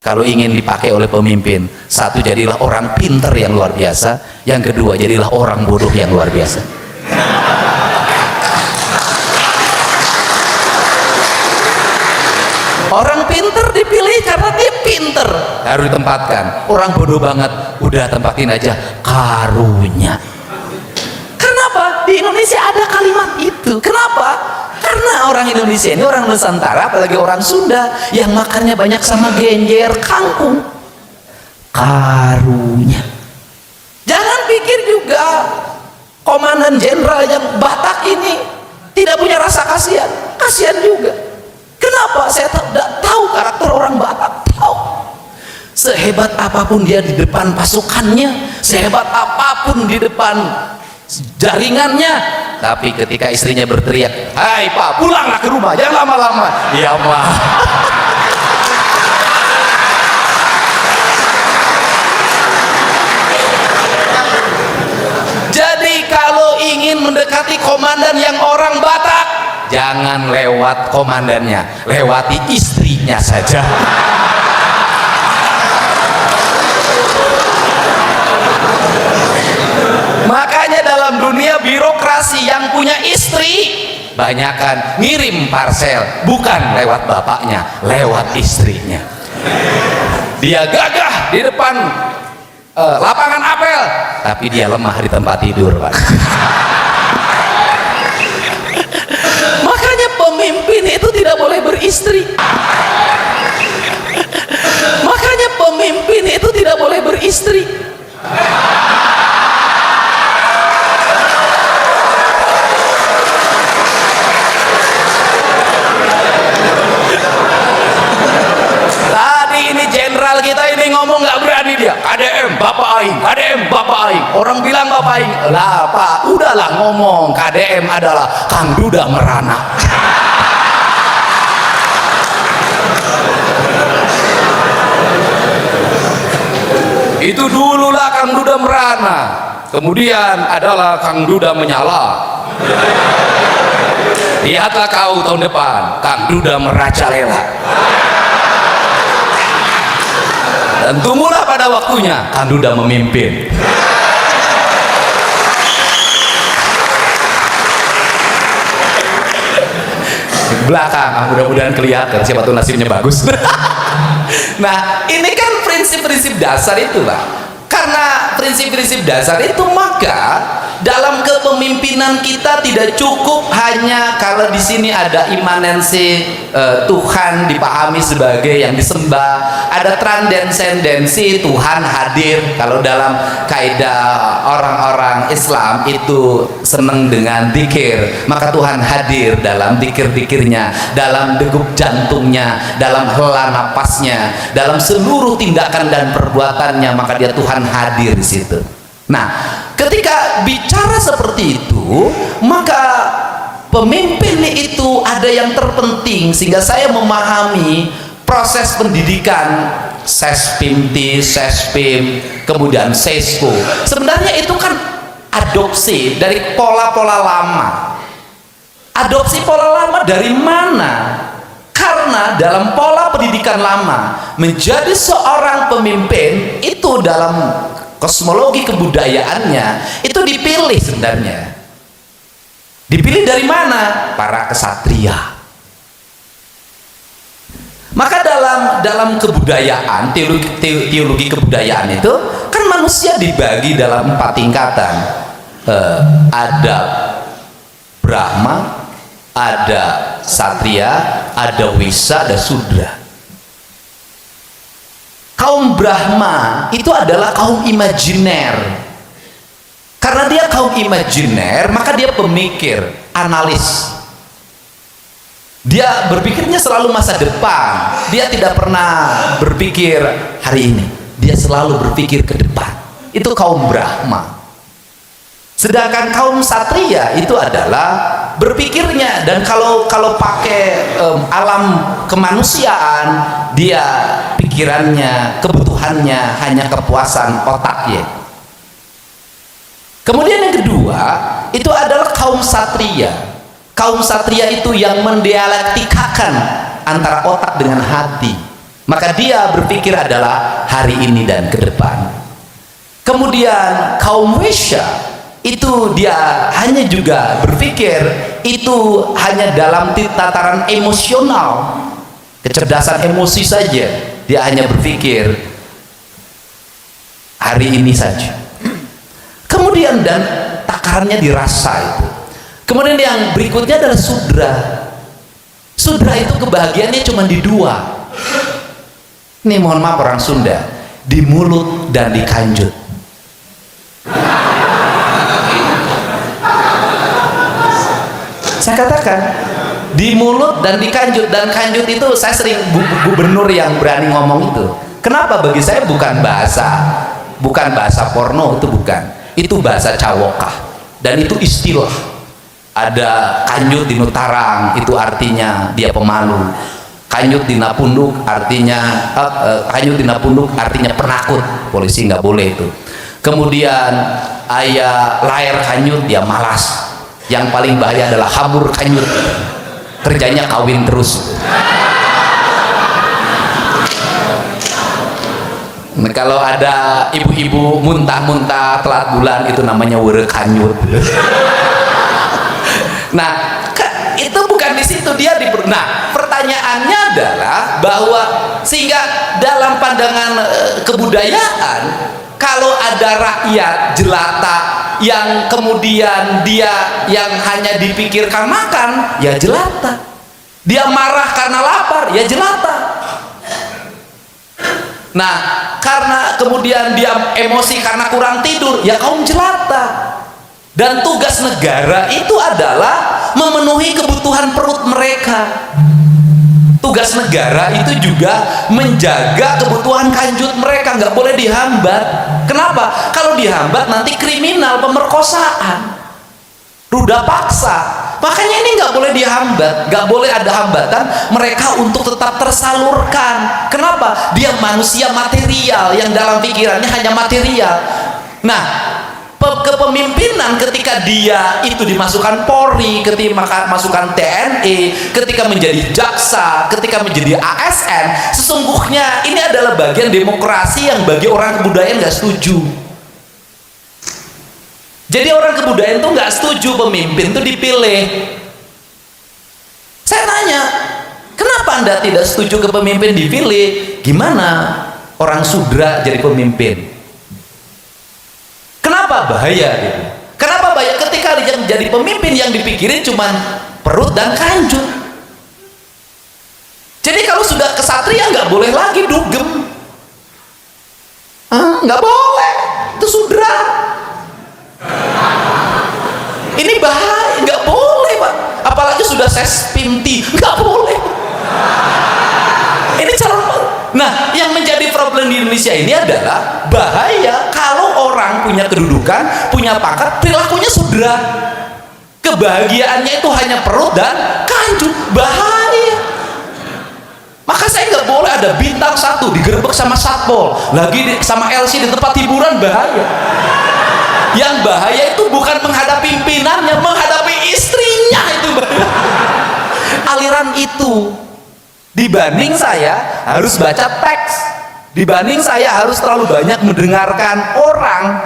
kalau ingin dipakai oleh pemimpin. Satu, jadilah orang pinter yang luar biasa. Yang kedua, jadilah orang bodoh yang luar biasa. Orang pinter dipilih karena dia pinter, harus ditempatkan. Orang bodoh banget, udah tempatin aja karunya. Kenapa? Di Indonesia ada kalimat itu. Kenapa? Karena orang Indonesia ini, orang Nusantara, apalagi orang Sunda, yang makannya banyak sama genjer, kangkung. Karunya. Jangan pikir juga komandan jenderal yang Batak ini tidak punya rasa kasihan. Kasihan juga. Kenapa? Saya tidak tahu karakter orang Batak. Tahu. Sehebat apapun dia di depan pasukannya, sehebat apapun di depan jaringannya, tapi ketika istrinya berteriak, "Hai Pak, pulanglah ke rumah, jangan lama-lama." Ya mah. Jadi kalau ingin mendekati komandan yang orang Batak, jangan lewat komandannya, lewati istrinya saja. Makanya dalam dunia birokrasi yang punya istri, banyakan ngirim parcel, bukan lewat bapaknya, lewat istrinya. Dia gagah di depan lapangan apel, tapi dia lemah di tempat tidur, Pak. Makanya pemimpin itu tidak boleh beristri. Makanya pemimpin itu tidak boleh beristri. Tadi ini jenderal kita ini ngomong nggak berani dia. KDM Bapak Aing, KDM Bapak Aing. Orang bilang Bapak Aing, lah Pak, udahlah ngomong. KDM adalah Kang Duda Merana. Itu dululah Kang Duda Merana, kemudian adalah Kang Duda Menyala. Lihatlah kau tahun depan, Kang Duda Merajalela. Dan tunggulah pada waktunya Kang Duda memimpin. Di belakang, mudah-mudahan kelihatan, siapa tuh nasibnya bagus. Nah, ini kan prinsip-prinsip dasar itu, Pak. Karena prinsip-prinsip dasar itu, maka dalam kepemimpinan kita tidak cukup hanya kalau di sini ada imanensi Tuhan dipahami sebagai yang disembah, ada transendensi Tuhan hadir. Kalau dalam kaidah orang-orang Islam itu senang dengan dzikir, maka Tuhan hadir dalam dzikir-dzikirnya, dalam degup jantungnya, dalam hela napasnya, dalam seluruh tindakan dan perbuatannya, maka dia Tuhan hadir di situ. Nah, ketika bicara seperti itu, maka pemimpin itu ada yang terpenting, sehingga saya memahami proses pendidikan Sespimti, Sespim, kemudian Sesko. Sebenarnya itu kan adopsi dari pola-pola lama. Adopsi pola lama dari mana? Karena dalam pola pendidikan lama, menjadi seorang pemimpin itu dalam kosmologi kebudayaannya itu dipilih sebenarnya. Dipilih dari mana? Para kesatria. Maka dalam kebudayaan, teologi kebudayaan itu kan manusia dibagi dalam 4 tingkatan. Ada Brahma, ada Satria, ada Wisa, ada Sudra. Kaum Brahma itu adalah kaum imajiner. Karena dia kaum imajiner, maka dia pemikir, analis. Dia berpikirnya selalu masa depan. Dia tidak pernah berpikir hari ini. Dia selalu berpikir ke depan. Itu kaum Brahma. Sedangkan kaum Satria itu adalah berpikirnya, dan kalau pakai alam kemanusiaan, dia pikirannya, kebutuhannya hanya kepuasan otaknya. Kemudian yang kedua itu adalah kaum Satria. Kaum Satria itu yang mendialektikakan antara otak dengan hati. maka dia berpikir adalah hari ini dan ke depan. Kemudian kaum Wesya itu dia hanya juga berpikir itu hanya dalam tataran emosional, kecerdasan emosi saja. Dia hanya berpikir hari ini saja. Kemudian dan takarannya dirasa itu. Kemudian yang berikutnya adalah sudra. Sudra itu kebahagiaannya cuma di dua. Ini mohon maaf orang Sunda, di mulut dan di kanjut. Saya katakan di mulut dan di kanjut, dan kanjut itu saya sering gubernur yang berani ngomong itu. Kenapa? Bagi saya bukan bahasa porno, itu bukan. Itu bahasa cawokah dan itu istilah. Ada kanjut di Nutarang, itu artinya dia pemalu. Kanjut di Napunduk artinya penakut, polisi nggak boleh itu. Kemudian ayah lahir kanjut, dia malas. Yang paling bahaya adalah habur kanjut, kerjanya kawin terus. Nah, kalau ada ibu-ibu muntah-muntah telat bulan, itu namanya were kanjut. Nah, itu bukan di situ dia Nah, pertanyaannya adalah bahwa sehingga dalam pandangan kebudayaan, kalau ada rakyat jelata yang kemudian dia yang hanya dipikirkan makan, ya jelata. Dia marah karena lapar, ya jelata. Nah, karena kemudian dia emosi karena kurang tidur, ya kaum jelata. Dan tugas negara itu adalah memenuhi kebutuhan perut mereka. Tugas negara itu juga menjaga kebutuhan kanjut mereka, nggak boleh dihambat. Kenapa? Kalau dihambat nanti kriminal, pemerkosaan, ruda paksa. Makanya ini nggak boleh dihambat, nggak boleh ada hambatan mereka untuk tetap tersalurkan. Kenapa? Dia manusia material yang dalam pikirannya hanya material. Nah, kepemimpinan ketika dia itu dimasukkan Polri, ketika masukkan TNI, ketika menjadi jaksa, ketika menjadi ASN, sesungguhnya ini adalah bagian demokrasi yang bagi orang kebudayaan nggak setuju. Jadi orang kebudayaan tuh nggak setuju pemimpin tuh dipilih. Saya tanya, kenapa Anda tidak setuju kepemimpin dipilih? Gimana orang Sudra jadi pemimpin? Kenapa bahaya gitu? Kenapa bahaya ketika dia menjadi pemimpin yang dipikirin cuma perut dan kanjut? Jadi kalau sudah kesatria nggak boleh lagi dugem, nggak boleh, itu Sudra. Ini bahaya, nggak boleh Pak. Apalagi sudah sespinti, nggak boleh. Ini calon. Nah, yang menjadi problem di Indonesia ini adalah bahaya kalau orang punya kedudukan, punya pangkat, perilakunya Sudra. Kebahagiaannya itu hanya perut dan kanjut, bahaya. Maka saya nggak boleh ada bintang 1 digerebek sama satpol, lagi sama LC di tempat hiburan, bahaya. Yang bahaya itu bukan menghadapi pimpinannya, menghadapi istrinya, itu bahaya. Aliran itu. Dibanding saya harus baca teks, dibanding saya harus terlalu banyak mendengarkan orang,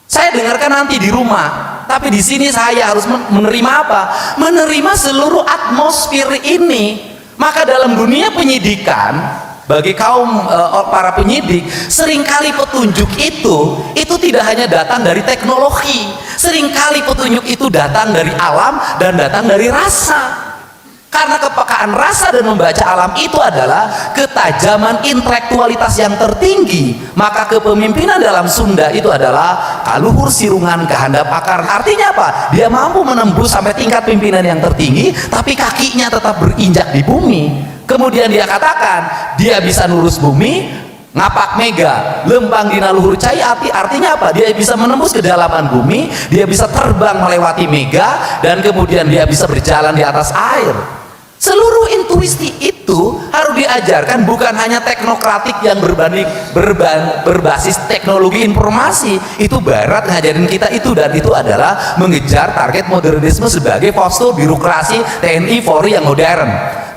saya dengarkan nanti di rumah. Tapi di sini saya harus menerima apa? Menerima seluruh atmosfer ini. Maka dalam dunia penyidikan, bagi kaum para penyidik, seringkali petunjuk itu tidak hanya datang dari teknologi. Seringkali petunjuk itu datang dari alam dan datang dari rasa. Karena kepekaan rasa dan membaca alam itu adalah ketajaman intelektualitas yang tertinggi. Maka kepemimpinan dalam Sunda itu adalah kaluhur sirungan kehandap akar. Artinya apa? Dia mampu menembus sampai tingkat pimpinan yang tertinggi, tapi kakinya tetap berinjak di bumi. Kemudian dia katakan, dia bisa nurus bumi, ngapak mega, lembang dina luhur cai api. Artinya apa? Dia bisa menembus kedalaman bumi, dia bisa terbang melewati mega, dan kemudian dia bisa berjalan di atas air. Seluruh intuisi itu harus diajarkan, bukan hanya teknokratik yang berbasis teknologi informasi. Itu Barat ngajarin kita itu, dan itu adalah mengejar target modernisme sebagai postur birokrasi TNI Polri yang modern.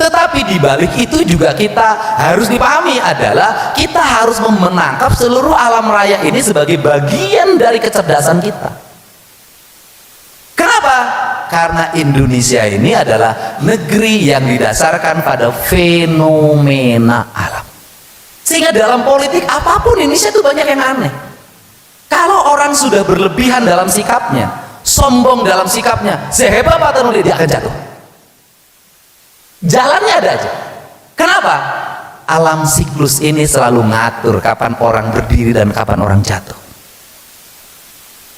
Tetapi di balik itu juga kita harus dipahami adalah kita harus menangkap seluruh alam raya ini sebagai bagian dari kecerdasan kita. Kenapa? Karena Indonesia ini adalah negeri yang didasarkan pada fenomena alam. Sehingga dalam politik apapun Indonesia itu banyak yang aneh. Kalau orang sudah berlebihan dalam sikapnya, sombong dalam sikapnya, sehebat apa dia akan jatuh. Jalannya ada aja. Kenapa? Alam siklus ini selalu ngatur kapan orang berdiri dan kapan orang jatuh.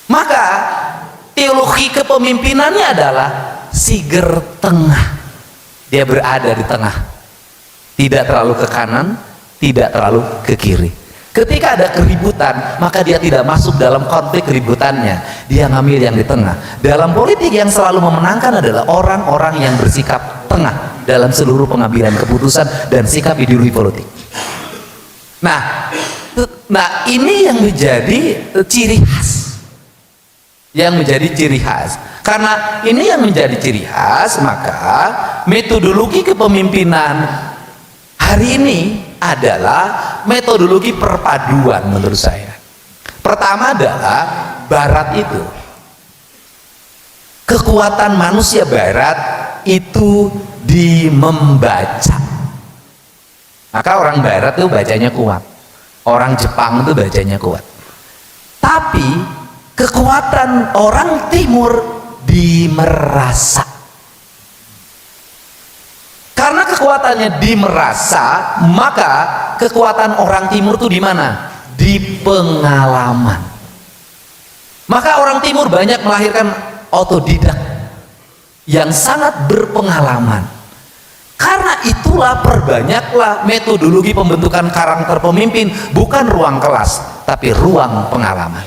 Maka teologi kepemimpinannya adalah siger tengah. Dia berada di tengah, tidak terlalu ke kanan, tidak terlalu ke kiri. Ketika ada keributan, maka dia tidak masuk dalam konflik keributannya, dia ngambil yang di tengah. Dalam politik yang selalu memenangkan adalah orang-orang yang bersikap tengah dalam seluruh pengambilan keputusan dan sikap ideologi politik. Nah ini yang menjadi ciri khas. Yang menjadi ciri khas. Karena ini yang menjadi ciri khas, maka metodologi kepemimpinan hari ini adalah metodologi perpaduan menurut saya. Pertama adalah Barat itu, kekuatan manusia Barat itu di membaca. Maka orang Barat itu bacanya kuat, orang Jepang itu bacanya kuat. Tapi kekuatan orang Timur di merasa. Karena kekuatannya di merasa, maka kekuatan orang Timur itu di mana? Di pengalaman. Maka orang Timur banyak melahirkan otodidak yang sangat berpengalaman. Karena itulah perbanyaklah metodologi pembentukan karakter pemimpin, bukan ruang kelas, tapi ruang pengalaman.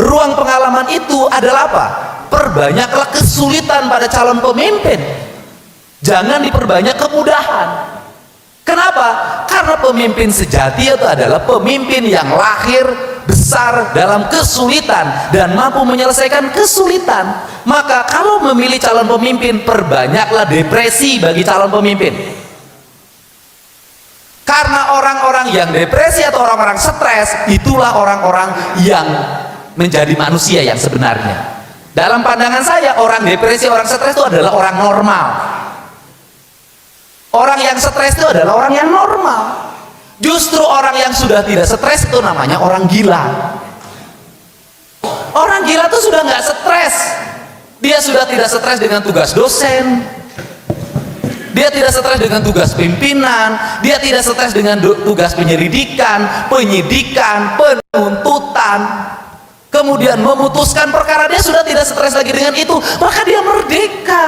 Ruang pengalaman itu adalah apa? Perbanyaklah kesulitan pada calon pemimpin. Jangan diperbanyak kemudahan. Kenapa? Karena pemimpin sejati itu adalah pemimpin yang lahir besar dalam kesulitan dan mampu menyelesaikan kesulitan. Maka kalau memilih calon pemimpin, perbanyaklah depresi bagi calon pemimpin. Karena orang-orang yang depresi atau orang-orang stres, itulah orang-orang yang menjadi manusia yang sebenarnya. Dalam pandangan saya, orang depresi, orang stres itu adalah orang normal. Orang yang stres itu adalah orang yang normal. Justru orang yang sudah tidak stres itu namanya orang gila. Orang gila itu sudah nggak stres. Dia sudah tidak stres dengan tugas dosen. Dia tidak stres dengan tugas pimpinan. Dia tidak stres dengan tugas penyelidikan, penyidikan, penuntutan. Kemudian memutuskan perkara, dia sudah tidak stres lagi dengan itu. Maka dia merdeka.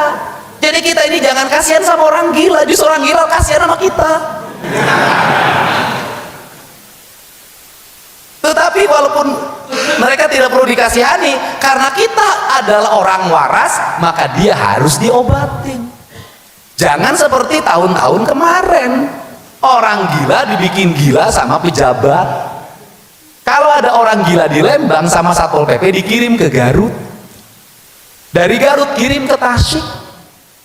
Jadi kita ini jangan kasihan sama orang gila, justru orang gila kasihan sama kita. Tetapi walaupun mereka tidak perlu dikasihani, karena kita adalah orang waras, maka dia harus diobatin. Jangan seperti tahun-tahun kemarin, orang gila dibikin gila sama pejabat. Kalau ada orang gila di Lembang, sama Satpol PP dikirim ke Garut, dari Garut kirim ke Tasik,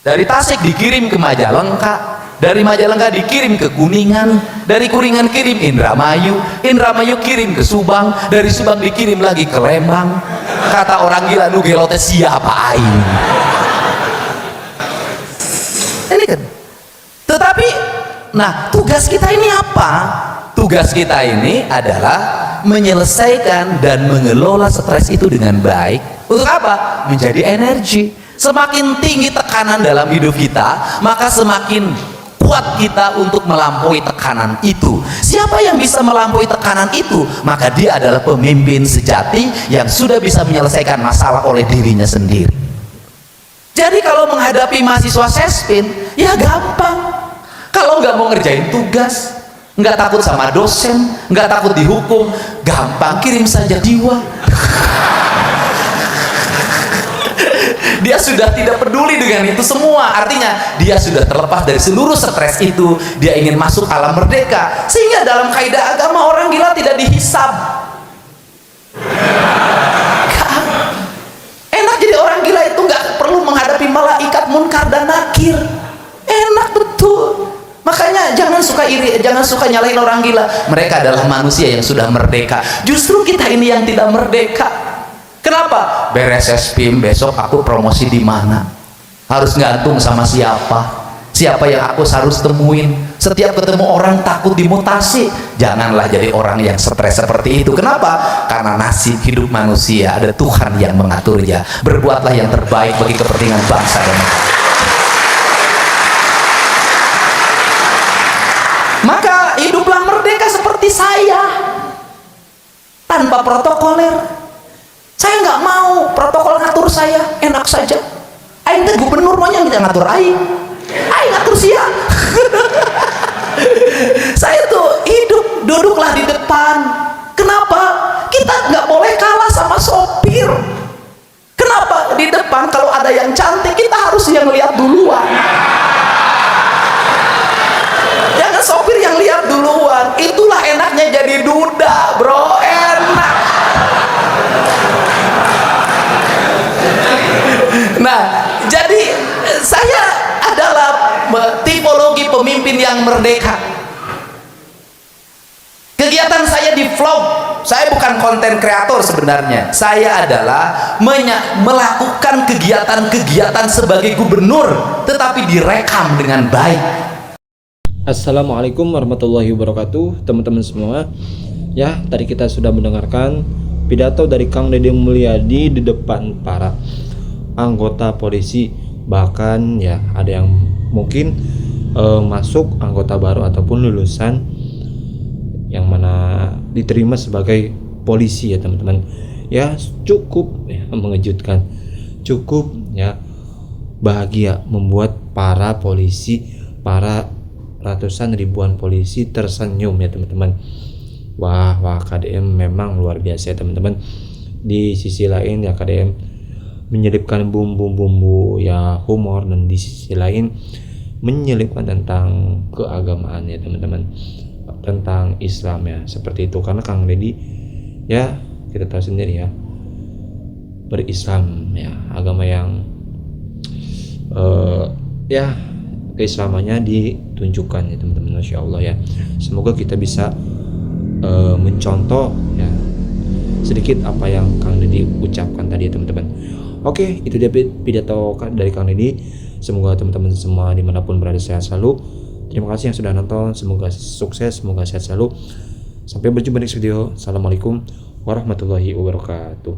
dari Tasik dikirim ke Majalengka, dari Majalengka dikirim ke Kuningan, dari Kuningan kirim Indramayu, Indramayu kirim ke Subang, dari Subang dikirim lagi ke Lembang. Kata orang gila, nu gelote siapa aing. Ini kan. Tetapi, nah tugas kita ini apa? Tugas kita ini adalah menyelesaikan dan mengelola stres itu dengan baik. Untuk apa? Menjadi energi. Semakin tinggi tekanan dalam hidup kita, maka semakin kuat kita untuk melampaui tekanan itu. Siapa yang bisa melampaui tekanan itu, maka dia adalah pemimpin sejati yang sudah bisa menyelesaikan masalah oleh dirinya sendiri. Jadi kalau menghadapi mahasiswa sespin, ya gampang. Kalau nggak mau ngerjain tugas, nggak takut sama dosen, nggak takut dihukum, gampang, kirim saja jiwa. Dia sudah tidak peduli dengan itu semua. Artinya dia sudah terlepas dari seluruh stres itu. Dia ingin masuk alam merdeka. Sehingga dalam kaidah agama orang gila tidak dihisab. Enak jadi orang gila itu nggak perlu menghadapi malaikat munkar dan nakir. enak betul. Makanya jangan suka iri, jangan suka nyalahin orang gila. Mereka adalah manusia yang sudah merdeka. Justru kita ini yang tidak merdeka. Kenapa? Beres SPM besok aku promosi di mana? Harus gantung sama siapa? Siapa yang aku harus temuin? Setiap ketemu orang takut dimutasi. Janganlah jadi orang yang stres seperti itu. Kenapa? Karena nasib hidup manusia ada Tuhan yang mengaturnya. Berbuatlah yang terbaik bagi kepentingan bangsa dan negara. Maka hiduplah merdeka seperti saya, tanpa protokoler. Saya nggak mau protokol ngatur saya, enak saja. Aing teh gubernur maunya nggak ngatur aing ngatur sia. Saya tuh hidup, duduklah di depan. Kenapa? Kita nggak boleh kalah sama sopir. Kenapa? Di depan kalau ada yang cantik kita harus yang lihat duluan. Jangan sopir yang lihat duluan. Itulah enaknya jadi duda, bro. Enak. Nah, jadi saya adalah tipologi pemimpin yang merdeka. Kegiatan saya di vlog, saya bukan konten kreator sebenarnya. Saya adalah melakukan kegiatan-kegiatan sebagai gubernur, tetapi direkam dengan baik. Assalamualaikum warahmatullahi wabarakatuh, teman-teman semua. Ya, tadi kita sudah mendengarkan pidato dari Kang Deddy Mulyadi di depan para anggota polisi. Bahkan ya ada yang mungkin masuk anggota baru ataupun lulusan yang mana diterima sebagai polisi ya teman-teman. Ya cukup ya, mengejutkan, cukup ya bahagia, membuat para polisi, para ratusan ribuan polisi tersenyum ya teman-teman. Wah KDM memang luar biasa ya teman-teman. Di sisi lain ya KDM menyelipkan bumbu-bumbu ya humor, dan di sisi lain menyelipkan tentang keagamaan ya teman-teman, tentang Islam ya, seperti itu. Karena Kang Deddy ya kita tahu sendiri ya, berislam ya, agama yang ya keislamannya ditunjukkan ya teman-teman. Masya Allah ya, semoga kita bisa mencontoh ya sedikit apa yang Kang Deddy ucapkan tadi ya teman-teman. Oke, itu dia pidato dari Kang Deddy. Semoga teman-teman semua dimanapun berada sehat selalu. Terima kasih yang sudah nonton, semoga sukses, semoga sehat selalu. Sampai berjumpa di next video. Assalamualaikum warahmatullahi wabarakatuh.